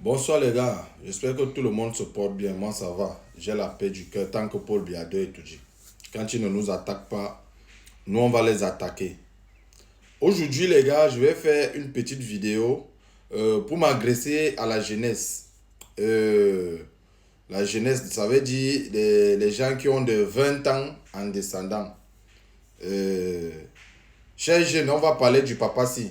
Bonsoir les gars, j'espère que tout le monde se porte bien, moi ça va, j'ai la paix du cœur tant que Paul Biado est tout dit. Quand ils ne nous attaquent pas, nous on va les attaquer. Aujourd'hui les gars, je vais faire une petite vidéo pour m'agresser à la jeunesse. La jeunesse, ça veut dire les gens qui ont de 20 ans en descendant. Chers jeunes, on va parler du papa si.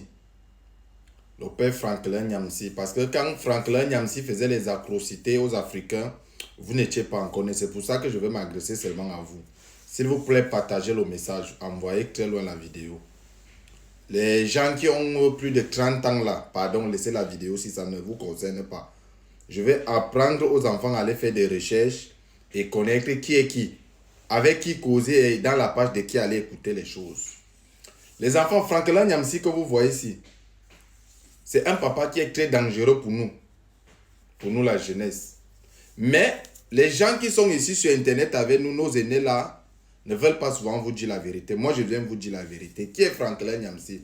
Le père Franklin Nyamsi. Parce que quand Franklin Nyamsi faisait les atrocités aux Africains, vous n'étiez pas encore né. C'est pour ça que je vais m'agresser seulement à vous. S'il vous plaît, partagez le message. Envoyez très loin la vidéo. Les gens qui ont plus de 30 ans là, pardon, laissez la vidéo si ça ne vous concerne pas. Je vais apprendre aux enfants à aller faire des recherches et connaître qui est qui. Avec qui causer et dans la page de qui aller écouter les choses. Les enfants, Franklin Nyamsi que vous voyez ici, c'est un papa qui est très dangereux pour nous la jeunesse. Mais les gens qui sont ici sur Internet avec nous, nos aînés là, ne veulent pas souvent vous dire la vérité. Moi, je viens vous dire la vérité. Qui est Franklin Nyamsi?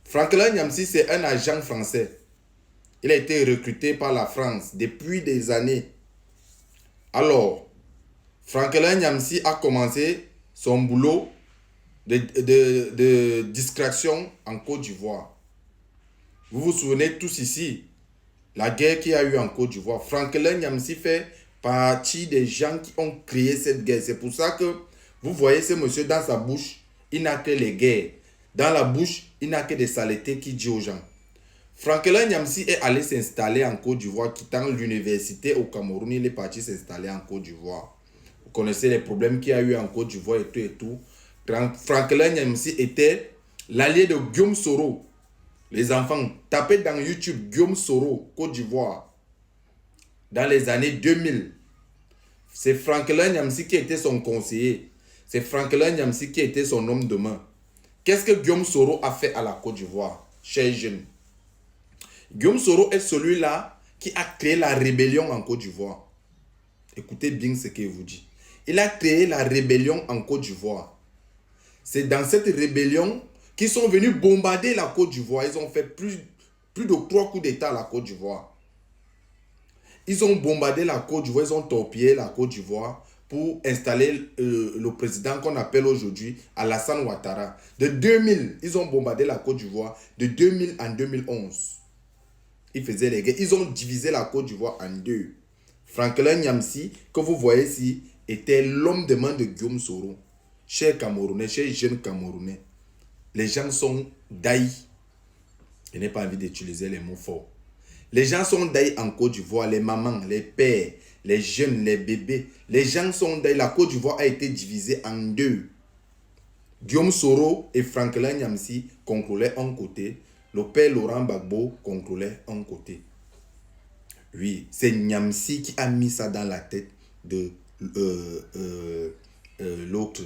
Franklin Nyamsi, c'est un agent français. Il a été recruté par la France depuis des années. Alors, Franklin Nyamsi a commencé son boulot de distraction en Côte d'Ivoire. Vous vous souvenez tous ici, la guerre qu'il y a eu en Côte d'Ivoire. Franklin Nyamsi fait partie des gens qui ont créé cette guerre. C'est pour ça que vous voyez ce monsieur dans sa bouche, il n'a que les guerres. Dans la bouche, il n'a que des saletés qu'il dit aux gens. Franklin Nyamsi est allé s'installer en Côte d'Ivoire, quittant l'université au Cameroun. Il est parti s'installer en Côte d'Ivoire. Vous connaissez les problèmes qu'il y a eu en Côte d'Ivoire et tout et tout. Franklin Nyamsi était l'allié de Guillaume Soro. Les enfants, tapez dans YouTube Guillaume Soro, Côte d'Ivoire, dans les années 2000. C'est Franklin Nyamsi qui était son conseiller. C'est Franklin Nyamsi qui était son homme de main. Qu'est-ce que Guillaume Soro a fait à la Côte d'Ivoire, chers jeunes? Guillaume Soro est celui-là qui a créé la rébellion en Côte d'Ivoire. Écoutez bien ce qu'il vous dit. Il a créé la rébellion en Côte d'Ivoire. C'est dans cette rébellion qui sont venus bombarder la Côte d'Ivoire. Ils ont fait plus de 3 coups d'État à la Côte d'Ivoire. Ils ont bombardé la Côte d'Ivoire, ils ont torpillé la Côte d'Ivoire pour installer le président qu'on appelle aujourd'hui Alassane Ouattara. De 2000, ils ont bombardé la Côte d'Ivoire. De 2000 en 2011, ils faisaient les guerres. Ils ont divisé la Côte d'Ivoire en deux. Franklin Nyamsi, que vous voyez ici, était l'homme de main de Guillaume Soro. Chers Camerounais, chers jeunes Camerounais, les gens sont daïs. Je n'ai pas envie d'utiliser les mots forts. Les gens sont daïs en Côte d'Ivoire, les mamans, les pères, les jeunes, les bébés. Les gens sont daïs. La Côte d'Ivoire a été divisée en deux. Guillaume Soro et Franklin Nyamsi contrôlaient un côté. Le père Laurent Gbagbo contrôlait un côté. Oui, c'est Nyamsi qui a mis ça dans la tête de l'autre.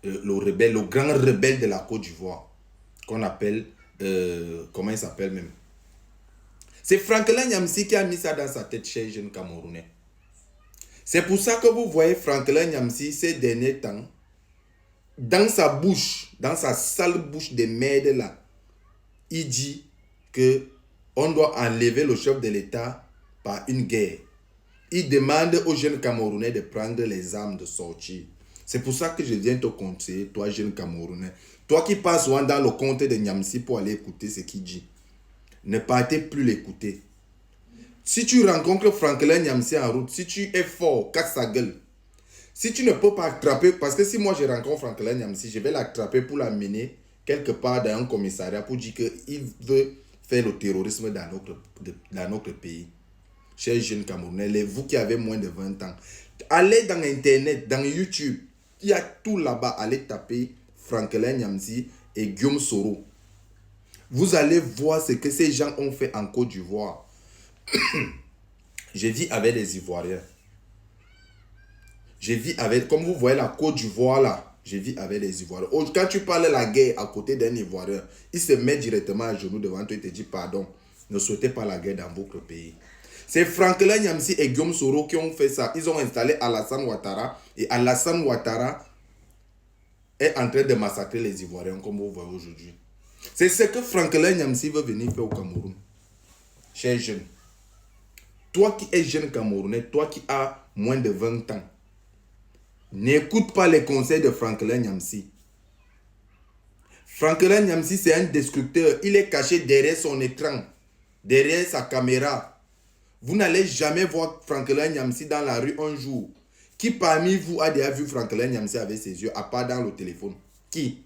Le rebelle, le grand rebelle de la Côte d'Ivoire, qu'on appelle, comment il s'appelle même? C'est Franklin Nyamsi qui a mis ça dans sa tête, chez jeune Camerounais. C'est pour ça que vous voyez Franklin Nyamsi ces derniers temps, dans sa bouche, dans sa sale bouche de merde là, il dit que on doit enlever le chef de l'État par une guerre. Il demande aux jeunes Camerounais de prendre les armes, de sortir. C'est pour ça que je viens te conseiller, toi jeune Camerounais. Toi qui passes souvent dans le compte de Nyamsi pour aller écouter ce qu'il dit. Ne partez plus l'écouter. Si tu rencontres Franklin Nyamsi en route, si tu es fort, casse sa gueule. Si tu ne peux pas attraper, parce que si moi je rencontre Franklin Nyamsi, je vais l'attraper pour l'amener quelque part dans un commissariat pour dire qu'il veut faire le terrorisme dans notre pays. Chers jeunes Camerounais, vous qui avez moins de 20 ans, allez dans Internet, dans YouTube, il y a tout là-bas. Allez taper Franklin Nyamsi et Guillaume Soro. Vous allez voir ce que ces gens ont fait en Côte d'Ivoire. Je vis avec les Ivoiriens. Je vis avec, comme vous voyez la Côte d'Ivoire là, je vis avec les Ivoiriens. Quand tu parles de la guerre à côté d'un Ivoirien, il se met directement à genoux devant toi et te dit pardon, ne souhaitez pas la guerre dans votre pays. C'est Franklin Nyamsi et Guillaume Soro qui ont fait ça. Ils ont installé Alassane Ouattara et Alassane Ouattara est en train de massacrer les Ivoiriens comme vous voyez aujourd'hui. C'est ce que Franklin Nyamsi veut venir faire au Cameroun. Chers jeunes, toi qui es jeune Camerounais, toi qui as moins de 20 ans, n'écoute pas les conseils de Franklin Nyamsi. Franklin Nyamsi, c'est un destructeur. Il est caché derrière son écran, derrière sa caméra. Vous n'allez jamais voir Franklin Nyamsi dans la rue un jour. Qui parmi vous a déjà vu Franklin Nyamsi avec ses yeux, à part dans le téléphone? Qui?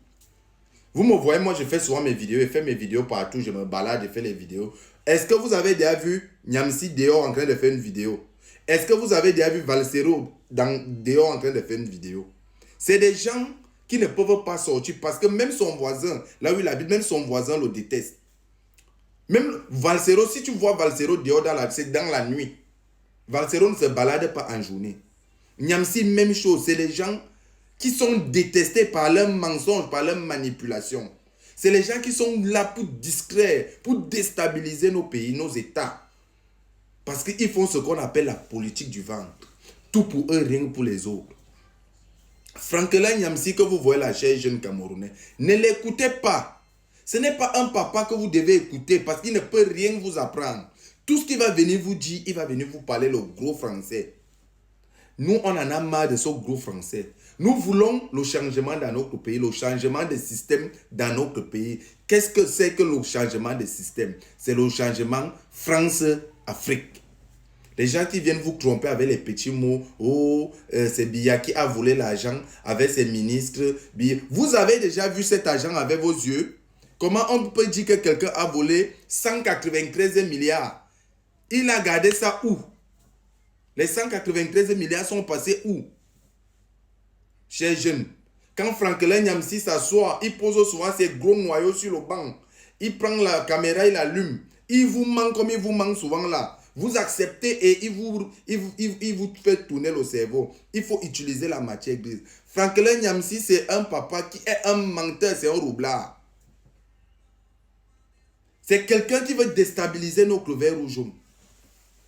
Vous me voyez, moi je fais souvent mes vidéos, je fais mes vidéos partout, je me balade, je fais les vidéos. Est-ce que vous avez déjà vu Nyamsi dehors en train de faire une vidéo? Est-ce que vous avez déjà vu Valsero dehors en train de faire une vidéo? C'est des gens qui ne peuvent pas sortir parce que même son voisin, là où il habite, même son voisin le déteste. Même Valsero, si tu vois Valsero dehors c'est dans la nuit. Valsero ne se balade pas en journée. Nyamsi, même chose, c'est les gens qui sont détestés par leurs mensonges, par leurs manipulations. C'est les gens qui sont là pour distraire, pour déstabiliser nos pays, nos États. Parce qu'ils font ce qu'on appelle la politique du ventre. Tout pour eux, rien pour les autres. Franklin Nyamsi que vous voyez là, cher jeune Camerounais, ne l'écoutez pas. Ce n'est pas un papa que vous devez écouter parce qu'il ne peut rien vous apprendre. Tout ce qu'il va venir vous dire, il va venir vous parler le gros français. Nous, on en a marre de ce gros français. Nous voulons le changement dans notre pays, le changement des systèmes dans notre pays. Qu'est-ce que c'est que le changement des systèmes? C'est le changement France-Afrique. Les gens qui viennent vous tromper avec les petits mots, oh, c'est Biya qui a volé l'argent avec ses ministres. Vous avez déjà vu cet argent avec vos yeux? Comment on peut dire que quelqu'un a volé 193 milliards? Il a gardé ça où? Les 193 milliards sont passés où? Chers jeunes, quand Franklin Nyamsi s'assoit, il pose souvent ses gros noyaux sur le banc. Il prend la caméra, il allume. Il vous ment comme il vous ment souvent là. Vous acceptez et il vous fait tourner le cerveau. Il faut utiliser la matière grise. Franklin Nyamsi, c'est un papa qui est un menteur, c'est un roublard. C'est quelqu'un qui veut déstabiliser notre vert ou jaune.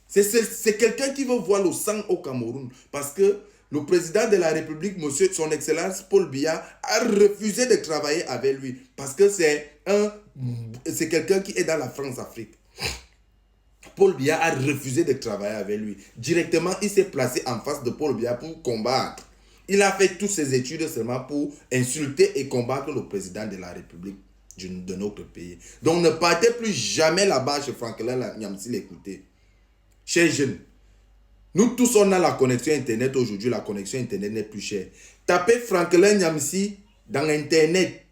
C'est quelqu'un qui veut voir le sang au Cameroun. Parce que le président de la République, monsieur, son excellence Paul Biya, a refusé de travailler avec lui. Parce que c'est quelqu'un qui est dans la France-Afrique. Paul Biya a refusé de travailler avec lui. Directement, il s'est placé en face de Paul Biya pour combattre. Il a fait toutes ses études seulement pour insulter et combattre le président de la République de notre pays. Donc, ne partez plus jamais là-bas chez Franklin Nyamsi l'écouter. Chers jeunes, nous tous on a la connexion internet aujourd'hui, la connexion internet n'est plus chère. Tapez Franklin Nyamsi dans internet.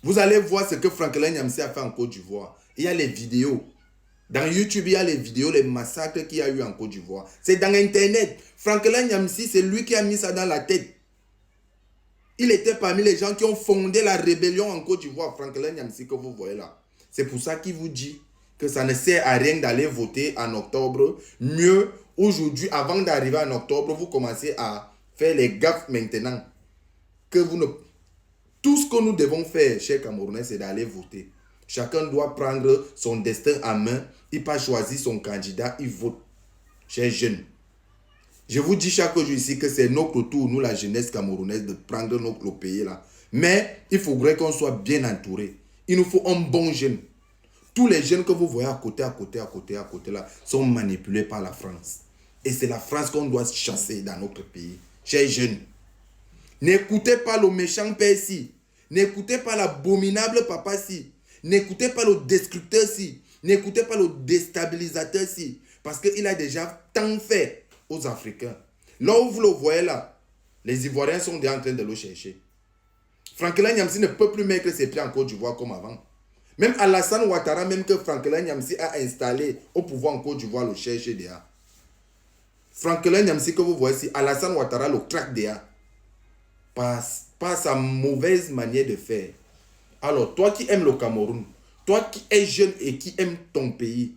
Vous allez voir ce que Franklin Nyamsi a fait en Côte d'Ivoire. Il y a les vidéos. Dans YouTube, il y a les vidéos, les massacres qu'il y a eu en Côte d'Ivoire. C'est dans internet. Franklin Nyamsi, c'est lui qui a mis ça dans la tête. Il était parmi les gens qui ont fondé la rébellion en Côte d'Ivoire. Franklin Nyamsi que vous voyez là. C'est pour ça qu'il vous dit que ça ne sert à rien d'aller voter en octobre. Mieux, aujourd'hui, avant d'arriver en octobre, vous commencez à faire les gaffes maintenant. Que vous ne... Tout ce que nous devons faire, chers Camerounais, c'est d'aller voter. Chacun doit prendre son destin en main. Il pas choisir son candidat, il vote. Chers jeunes, je vous dis chaque jour ici que c'est notre tour, nous la jeunesse camerounaise, de prendre notre pays là. Mais il faudrait qu'on soit bien entouré. Il nous faut un bon jeune. Tous les jeunes que vous voyez à côté là, sont manipulés par la France. Et c'est la France qu'on doit chasser dans notre pays. Chers jeunes, n'écoutez pas le méchant père ci. N'écoutez pas l'abominable papa ci. N'écoutez pas le destructeur ci. N'écoutez pas le déstabilisateur ci. Parce qu'il a déjà tant fait aux Africains. Là où vous le voyez là, les Ivoiriens sont déjà en train de le chercher. Franklin Nyamsi ne peut plus mettre ses pieds en Côte d'Ivoire comme avant. Même Alassane Ouattara, même que Franklin Nyamsi a installé au pouvoir en Côte d'Ivoire, le cherche déjà. Franklin Nyamsi que vous voyez ici, Alassane Ouattara le craque déjà. Par sa mauvaise manière de faire. Alors, toi qui aimes le Cameroun, toi qui es jeune et qui aimes ton pays,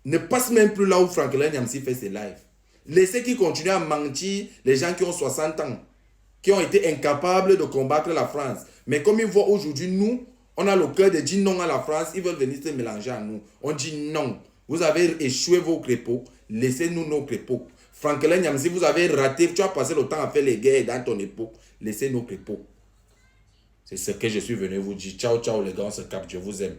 ne passe même plus là où Franklin Nyamsi fait ses lives. Laissez qu'il continue à mentir les gens qui ont 60 ans, qui ont été incapables de combattre la France. Mais comme ils voient aujourd'hui, nous, on a le cœur de dire non à la France, ils veulent venir se mélanger à nous. On dit non. Vous avez échoué vos crépaux, laissez-nous nos crépaux. Franklin Nyamsi, vous avez raté, tu as passé le temps à faire les guerres dans ton époque, laissez nos crépaux. C'est ce que je suis venu vous dire. Ciao, ciao les gars, on se capte, je vous aime.